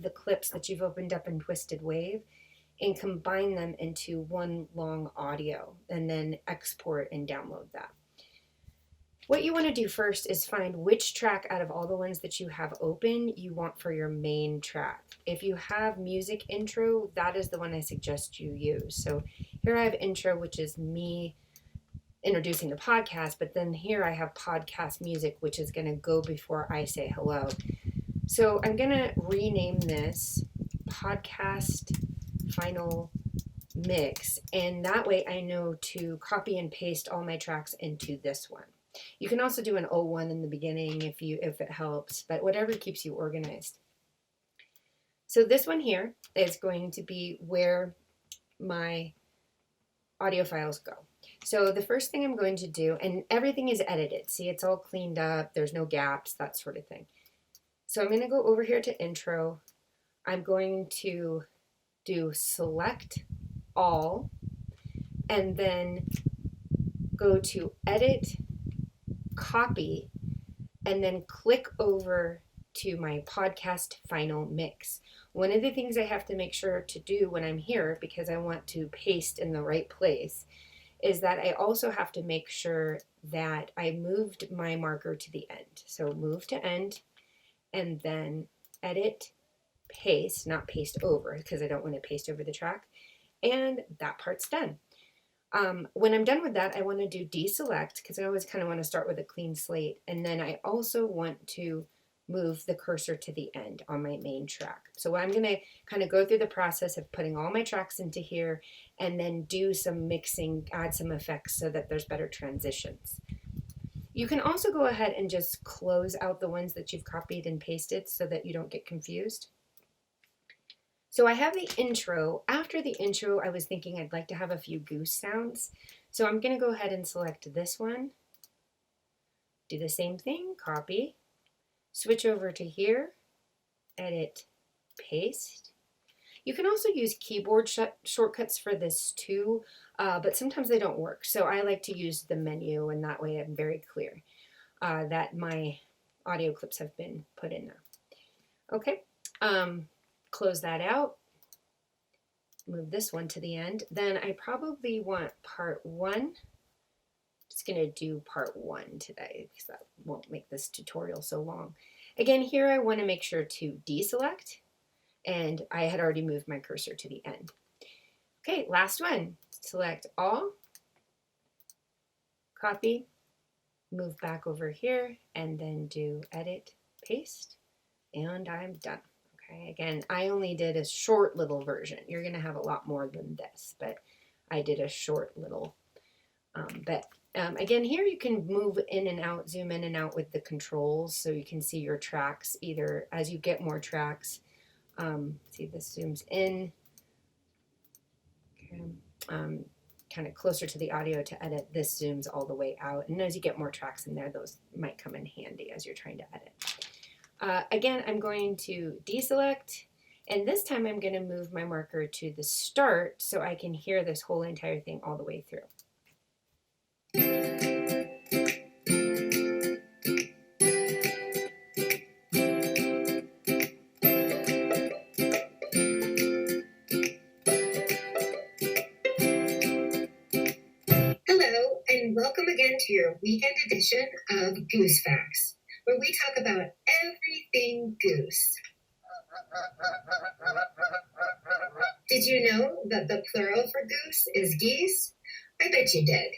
the clips that you've opened up in Twisted Wave and combine them into one long audio and then export and download that. What you want to do first is find which track out of all the ones that you have open you want for your main track. If you have music intro, that is the one I suggest you use. So here I have intro, which is me introducing the podcast, but then here I have podcast music, which is going to go before I say hello. So I'm going to rename this podcast final mix, and that way I know to copy and paste all my tracks into this one. You can also do an O1 in the beginning if it helps, but whatever keeps you organized. So this one here is going to be where my audio files go. So the first thing I'm going to do, and everything is edited. See, it's all cleaned up. There's no gaps, that sort of thing. So I'm going to go over here to intro. I'm going to do select all, and then go to edit, copy, and then click over to my podcast final mix. One of the things I have to make sure to do when I'm here, because I want to paste in the right place, is that I also have to make sure that I moved my marker to the end. So move to end, and then edit, paste, not paste over, because I don't want to paste over the track, and that part's done. When I'm done with that, I want to do deselect, because I always kind of want to start with a clean slate, and then I also want to move the cursor to the end on my main track. So I'm going to kind of go through the process of putting all my tracks into here and then do some mixing, add some effects so that there's better transitions. You can also go ahead and just close out the ones that you've copied and pasted so that you don't get confused. So I have the intro. After the intro, I was thinking I'd like to have a few goose sounds. So I'm going to go ahead and select this one. Do the same thing, copy. Switch over to here, edit, paste. You can also use keyboard shortcuts for this too, but sometimes they don't work. So I like to use the menu, and that way I'm very clear that my audio clips have been put in there. Okay. Close that out, move this one to the end. Then I probably want part one. Just going to do part one today because that won't make this tutorial so long. Again, here I want to make sure to deselect, and I had already moved my cursor to the end. Okay, last one. Select all, copy, move back over here, and then do edit, paste, and I'm done. Okay, again, I only did a short little version. You're going to have a lot more than this, but I did a short little again, here you can move in and out, zoom in and out with the controls so you can see your tracks either as you get more tracks. See, this zooms in, okay. Kind of closer to the audio to edit. This zooms all the way out, and as you get more tracks in there, those might come in handy as you're trying to edit. Again, I'm going to deselect, and this time I'm going to move my marker to the start so I can hear this whole entire thing all the way through. Hello, and welcome again to your weekend edition of Goose Facts, where we talk about everything goose. Did you know that the plural for goose is geese? I bet you did.